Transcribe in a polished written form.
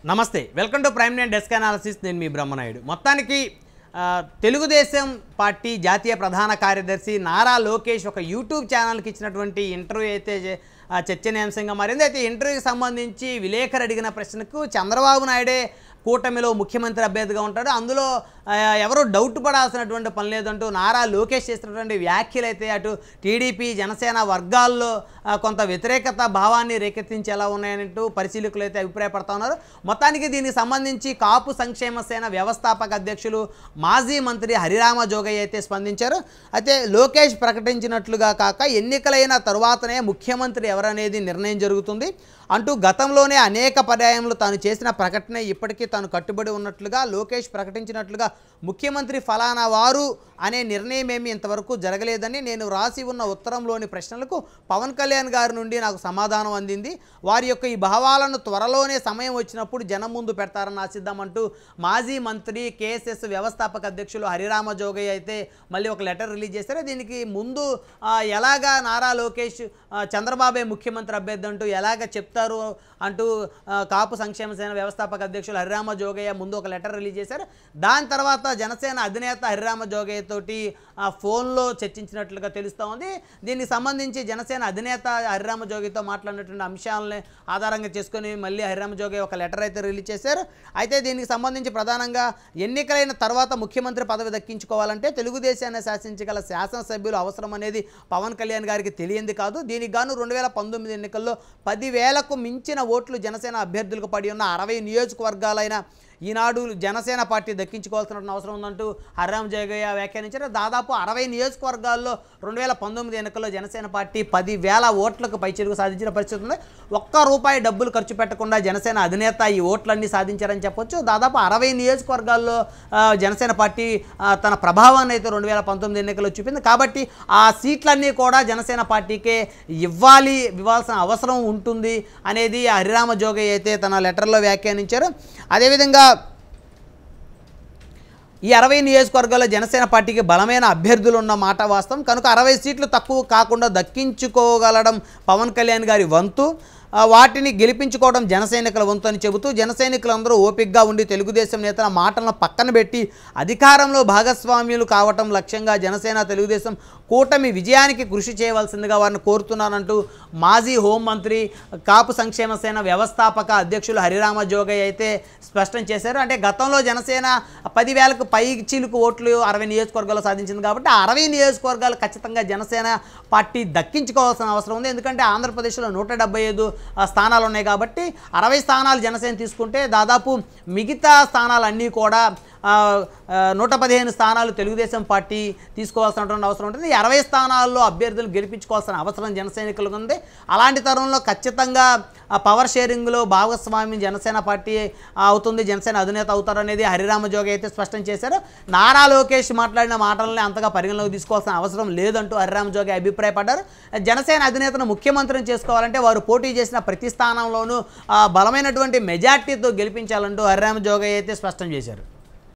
నమస్తే welcome to prime nine desk analysis నేను మీ బ్రహ్మనాయుడు మొత్తానికి తెలుగుదేశం పార్టీ జాతీయ ప్రధాన కార్యదర్శి నారా లోకేష్ ఒక యూట్యూబ్ ఛానల్కి ఇచ్చినటువంటి ఇంటర్వ్యూ అయితే చర్చనీయాంశంగా మారింది అయితే ఇంటర్వ్యూకి సంబంధించి విలేకరు అడిగిన ప్రశ్నకు చంద్రబాబు నాయుడే కూటమిలో ముఖ్యమంత్రి అభ్యర్థిగా ఉంటాడు అందులో ఎవరు డౌట్ పడాల్సినటువంటి పని లేదంటూ నారా లోకేష్ చేసినటువంటి వ్యాఖ్యలు అయితే అటు టీడీపీ జనసేన వర్గాల్లో కొంత వ్యతిరేకత భావాన్ని రేకెత్తించేలా ఉన్నాయంటూ పరిశీలకులు అయితే అభిప్రాయపడతా ఉన్నారు మొత్తానికి దీనికి సంబంధించి కాపు సంక్షేమ సేన వ్యవస్థాపక అధ్యక్షులు మాజీ మంత్రి హరిరామ జోగయ్య అయితే స్పందించారు అయితే లోకేష్ ప్రకటించినట్లుగా కాక ఎన్నికలైన తరువాతనే ముఖ్యమంత్రి ఎవరనేది నిర్ణయం జరుగుతుంది అంటూ గతంలోనే అనేక పర్యాయములు తాను చేసిన ప్రకటన ఇప్పటికీ తాను కట్టుబడి ఉన్నట్లుగా లోకేష్ ప్రకటించినట్లుగా ముఖ్యమంత్రి ఫలానా వారు అనే నిర్ణయం ఏమీ ఇంతవరకు జరగలేదని నేను రాసి ఉన్న ఉత్తరంలోని ప్రశ్నలకు పవన్ కళ్యాణ్ గారి నుండి నాకు సమాధానం అందింది వారి యొక్క ఈ భావాలను త్వరలోనే సమయం వచ్చినప్పుడు జనం ముందు పెడతారని ఆశిద్దామంటూ మాజీ మంత్రి కేఎస్ఎస్ వ్యవస్థాపక అధ్యక్షులు హరిరామ జోగయ్య అయితే మళ్ళీ ఒక లెటర్ రిలీజ్ చేశారు దీనికి ముందు ఎలాగా నారా లోకేష్ చంద్రబాబే ముఖ్యమంత్రి అభ్యర్థి అంటూ ఎలాగ చెప్తారు అంటూ కాపు సంక్షేమ సేన వ్యవస్థాపక అధ్యక్షులు హరిరామ జోగయ్య ముందు ఒక లెటర్ రిలీజ్ చేశారు దాని తర్వాత జనసేన అధినేత హరిరామ జోగయ్య తోటి ఫోన్లో చర్చించినట్లుగా తెలుస్తూ ఉంది దీనికి సంబంధించి జనసేన అధినేత హరిరామ జోగయ్యతో మాట్లాడినటువంటి అంశాలని ఆధారంగా చేసుకొని మళ్ళీ హరిరామ జోగయ్య ఒక లెటర్ అయితే రిలీజ్ చేశారు అయితే దీనికి సంబంధించి ప్రధానంగా ఎన్నికలైన తర్వాత ముఖ్యమంత్రి పదవి దక్కించుకోవాలంటే తెలుగుదేశాన్ని శాసించగల శాసనసభ్యులు అవసరం అనేది పవన్ కళ్యాణ్ గారికి తెలియంది కాదు దీనికి గాను 2019 ఎన్నికల్లో 10,000కు మించిన ఓట్లు జనసేన అభ్యర్థులకు పడి ఉన్న 60 నియోజకవర్గాలైన ఈనాడు జనసేన పార్టీ దక్కించుకోవాల్సిన అవసరం ఉందంటూ హరిరామ జోగయ్య వ్యాఖ్యానించారు దాదాపు 60 నియోజకవర్గాల్లో 2019 ఎన్నికల్లో జనసేన పార్టీ 10,000 ఓట్లకు పైచిలుకు సాధించిన పరిస్థితి ఉంది ₹1 డబ్బులు ఖర్చు పెట్టకుండా జనసేన అధినేత ఈ ఓట్లన్నీ సాధించారని చెప్పొచ్చు దాదాపు 60 నియోజకవర్గాల్లో జనసేన పార్టీ తన ప్రభావాన్ని అయితే 2019 ఎన్నికల్లో చూపింది కాబట్టి ఆ సీట్లన్నీ కూడా జనసేన పార్టీకే ఇవ్వాల్సిన అవసరం ఉంటుంది అనేది హరిరామ జోగయ్య అయితే తన లెటర్లో వ్యాఖ్యానించారు అదేవిధంగా ఈ 60 నియోజకవర్గాల్లో జనసేన పార్టీకి బలమైన అభ్యర్థులు ఉన్న మాట వాస్తవం కనుక 60 సీట్లు తక్కువ కాకుండా దక్కించుకోగలడం పవన్ కళ్యాణ్ గారి వంతు వాటిని గెలిపించుకోవడం జన సైనికుల వంతు అని చెబుతూ జన సైనికులందరూ ఓపికగా ఉండి తెలుగుదేశం నేతల మాటలను పక్కన పెట్టి అధికారంలో భాగస్వామ్యులు కావటం లక్ష్యంగా జనసేన తెలుగుదేశం కూటమి విజయానికి కృషి చేయవలసిందిగా వారిని కోరుతున్నానంటూ మాజీ హోంమంత్రి కాపు సంక్షేమ సేన వ్యవస్థాపక అధ్యక్షులు హరిరామ జోగయ్య అయితే స్పష్టం చేశారు అంటే గతంలో జనసేన 10,000కు పైచిలుకు ఓట్లు 60 నియోజకవర్గాల్లో సాధించింది కాబట్టి 60 నియోజకవర్గాలు ఖచ్చితంగా జనసేన పార్టీ దక్కించుకోవాల్సిన అవసరం ఉంది ఎందుకంటే ఆంధ్రప్రదేశ్లో 175 స్థానాలు ఉన్నాయి కాబట్టి 60 స్థానాలు జనసేన తీసుకుంటే దాదాపు మిగతా స్థానాలన్నీ కూడా 115 స్థానాలు తెలుగుదేశం పార్టీ తీసుకోవాల్సినటువంటి అవసరం ఉంటుంది 60 స్థానాల్లో అభ్యర్థులు గెలిపించుకోవాల్సిన అవసరం జన సైనికులకు ఉంది అలాంటి తరుణంలో ఖచ్చితంగా పవర్ షేరింగ్లో భాగస్వామ్యం జనసేన పార్టీ అవుతుంది జనసేన అధినేత అవుతారనేది హరిరామ జోగయ్య అయితే స్పష్టం చేశారు నారా లోకేష్ మాట్లాడిన మాటలని అంతగా పరిగణలోకి తీసుకోవాల్సిన అవసరం లేదంటూ హరిరామ జోగయ్య అభిప్రాయపడ్డారు జనసేన అధినేతను ముఖ్యమంత్రిని చేసుకోవాలంటే వారు పోటీ చేసిన ప్రతి స్థానంలోనూ బలమైనటువంటి మెజార్టీతో గెలిపించాలంటూ హరిరామ జోగయ్య అయితే స్పష్టం చేశారు